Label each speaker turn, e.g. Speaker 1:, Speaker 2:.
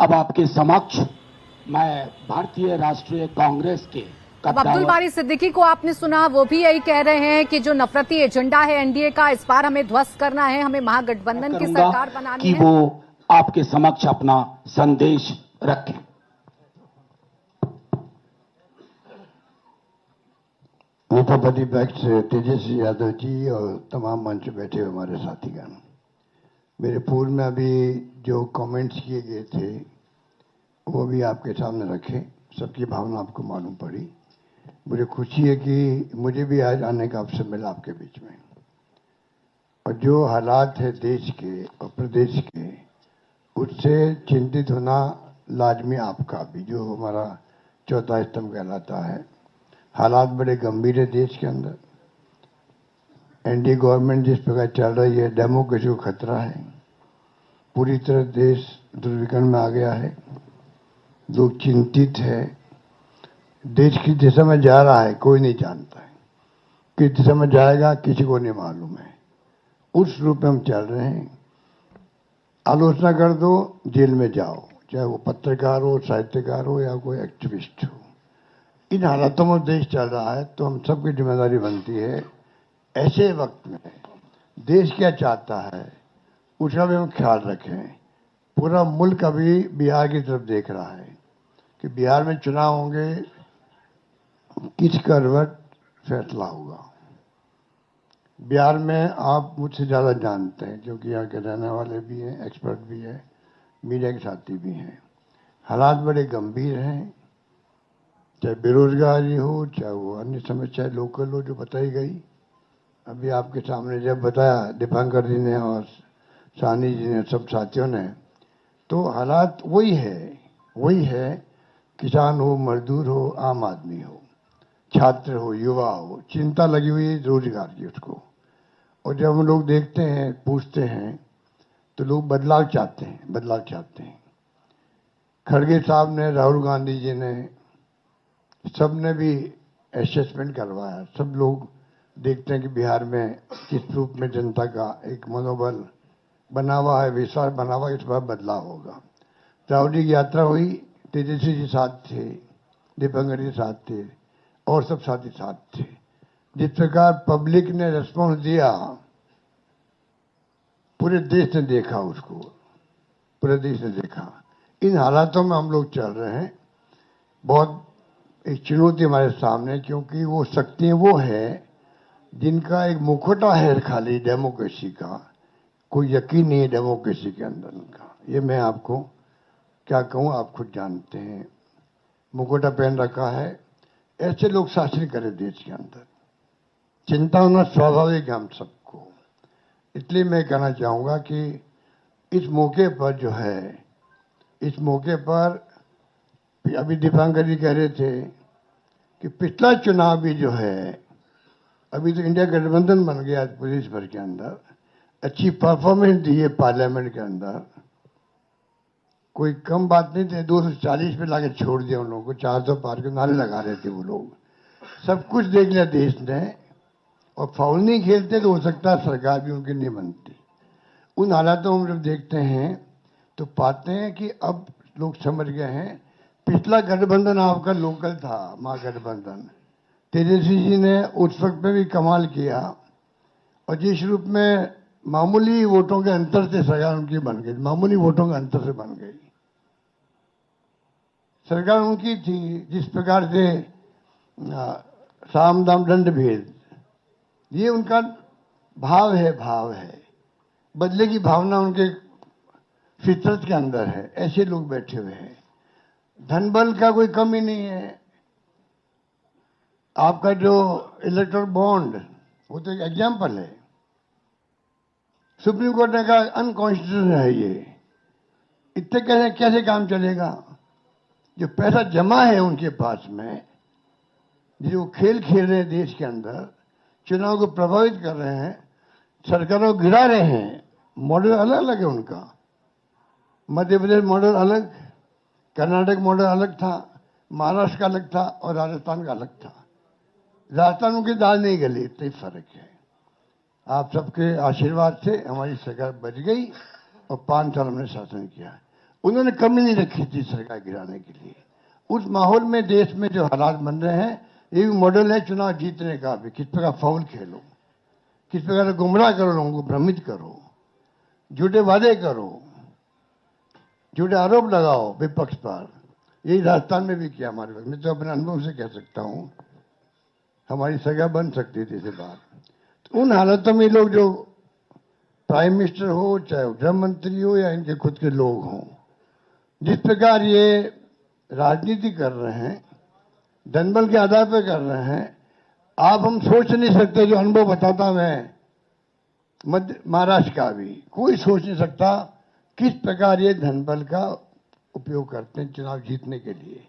Speaker 1: अब आपके समक्ष मैं भारतीय राष्ट्रीय कांग्रेस के
Speaker 2: अब अब्दुल बारी सिद्दीकी को आपने सुना, वो भी यही कह रहे हैं कि जो नफरती एजेंडा है एनडीए का, इस बार हमें ध्वस्त करना है, हमें महागठबंधन की सरकार बनानी है।
Speaker 1: कि वो आपके समक्ष अपना संदेश रखें।
Speaker 3: नेता प्रतिपक्ष तेजस्वी यादव जी और तमाम मंच बैठे हुए हमारे साथीगण, मेरे पूर्व में अभी जो कमेंट्स किए गए थे वो भी आपके सामने रखे। सबकी भावना आपको मालूम पड़ी। मुझे खुशी है कि मुझे भी आज आने का अवसर मिला आपके बीच में। और जो हालात है देश के और प्रदेश के, उससे चिंतित होना लाजमी आपका भी, जो हमारा चौथा स्तंभ कहलाता है। हालात बड़े गंभीर है देश के अंदर। एनडीए गवर्नमेंट जिस प्रकार चल रही है, डेमोक्रेसी को खतरा है। पूरी तरह देश दुर्विकरण में आ गया है। लोग चिंतित है। देश किस दिशा में जा रहा है कोई नहीं जानता है। किस दिशा में जाएगा किसी को नहीं मालूम है। उस रूप में हम चल रहे हैं। आलोचना कर दो, जेल में जाओ, चाहे वो पत्रकार हो, साहित्यकार हो या कोई एक्टिविस्ट हो। इन हालातों में देश चल रहा है, तो हम सबकी जिम्मेदारी बनती है ऐसे वक्त में देश क्या चाहता है उसका भी हम ख्याल रखें। पूरा मुल्क अभी बिहार की तरफ देख रहा है कि बिहार में चुनाव होंगे, किस करवट फैसला होगा। बिहार में आप मुझसे ज़्यादा जानते हैं क्योंकि यहाँ के रहने वाले भी हैं, एक्सपर्ट भी हैं, मीडिया के साथी भी हैं। हालात बड़े गंभीर हैं, चाहे बेरोजगारी हो, चाहे वो अन्य समस्या लोकल हो जो बताई गई। अभी आपके सामने जब बताया दीपांकर जी ने और सानी जी ने, सब साथियों ने, तो हालात वही है। किसान हो, मजदूर हो, आम आदमी हो, छात्र हो, युवा हो, चिंता लगी हुई है रोजगार की उसको। और जब हम लोग देखते हैं, पूछते हैं, तो लोग बदलाव चाहते हैं। खड़गे साहब ने, राहुल गांधी जी ने, सब ने भी असेसमेंट करवाया। सब लोग देखते हैं कि बिहार में किस रूप में जनता का एक मनोबल बना हुआ है, विश्वास बना हुआ है, इस बार बदलाव होगा। राहुल जी की यात्रा हुई, तेजस्वी जी साथ थे, दीपांकर जी साथ थे और सब साथी साथ थे। जिस प्रकार पब्लिक ने रिस्पॉन्स दिया, पूरे देश ने देखा उसको, पूरे देश ने देखा। इन हालातों में हम लोग चल रहे हैं। बहुत एक चुनौती हमारे सामने, क्योंकि वो शक्तियां वो है जिनका एक मुखौटा है खाली डेमोक्रेसी का। कोई यकीन नहीं है डेमोक्रेसी के अंदर उनका। ये मैं आपको क्या कहूँ, आप खुद जानते हैं। मुखौटा पहन रखा है। ऐसे लोग शासन करें देश के अंदर, चिंता होना स्वाभाविक है हम सबको। इसलिए मैं कहना चाहूँगा कि इस मौके पर जो है, इस मौके पर अभी दीपांकर जी कह रहे थे कि पिछला चुनाव भी जो है, अभी तो इंडिया गठबंधन बन गया प्रदेश भर के अंदर, अच्छी परफॉर्मेंस दी है पार्लियामेंट के अंदर। कोई कम बात नहीं थे, 240 पे लाके छोड़ दिया उन लोगों को। 400 पार के नारे लगा रहे थे वो लोग। सब कुछ देख लिया देश ने, और फाउल नहीं खेलते तो हो सकता है सरकार भी उनकी नहीं बनती। उन हालातों में जब देखते हैं तो पाते हैं कि अब लोग समझ गए हैं। पिछला गठबंधन आपका लोकल था, महागठबंधन। तेजस्वी जी ने उस वक्त में भी कमाल किया, और जिस रूप में मामूली वोटों के अंतर से सरकार उनकी बन गई, मामूली वोटों के अंतर से बन गई सरकार उनकी थी। जिस प्रकार से साम दाम दंड भेद, ये उनका भाव है। बदले की भावना उनके फितरत के अंदर है। ऐसे लोग बैठे हुए हैं। धन बल का कोई कमी नहीं है। आपका जो इलेक्टोरल बॉन्ड, वो तो एक एग्जाम्पल है। सुप्रीम कोर्ट ने कहा अनकॉन्स्टिट्यूशनल है ये। इतने कैसे काम चलेगा? जो पैसा जमा है उनके पास में, जो खेल खेल रहे हैं देश के अंदर, चुनाव को प्रभावित कर रहे हैं, सरकारों को गिरा रहे हैं। मॉडल अलग अलग है उनका। मध्य प्रदेश मॉडल अलग, कर्नाटक मॉडल अलग था, महाराष्ट्र का अलग था और राजस्थान का अलग था। राजस्थान की दाल नहीं गली, इतना ही फर्क है। आप सबके आशीर्वाद से हमारी सरकार बच गई और 5 साल हमने शासन किया। उन्होंने कमी नहीं रखी थी सरकार गिराने के लिए। उस माहौल में देश में जो हालात बन रहे हैं, ये भी मॉडल है चुनाव जीतने का भी। किस प्रकार फाउल खेलो, किस प्रकार गुमराह करो, लोगों को भ्रमित करो, झूठे वादे करो, झूठे आरोप लगाओ विपक्ष पर। यही राजस्थान में भी किया हमारे वक्त। मैं तो अपने अनुभव से कह सकता हूं, हमारी सगा बन सकती थी इसे बात। तो उन हालातों में लोग, जो प्राइम मिनिस्टर हो, चाहे गृह मंत्री हो, या इनके खुद के लोग हों, जिस प्रकार ये राजनीति कर रहे हैं, जनबल के आधार पर कर रहे हैं, आप हम सोच नहीं सकते। जो अनुभव बताता मैं मध्य महाराष्ट्र का भी, कोई सोच नहीं सकता किस प्रकार ये धनबल का उपयोग करते हैं चुनाव जीतने के लिए।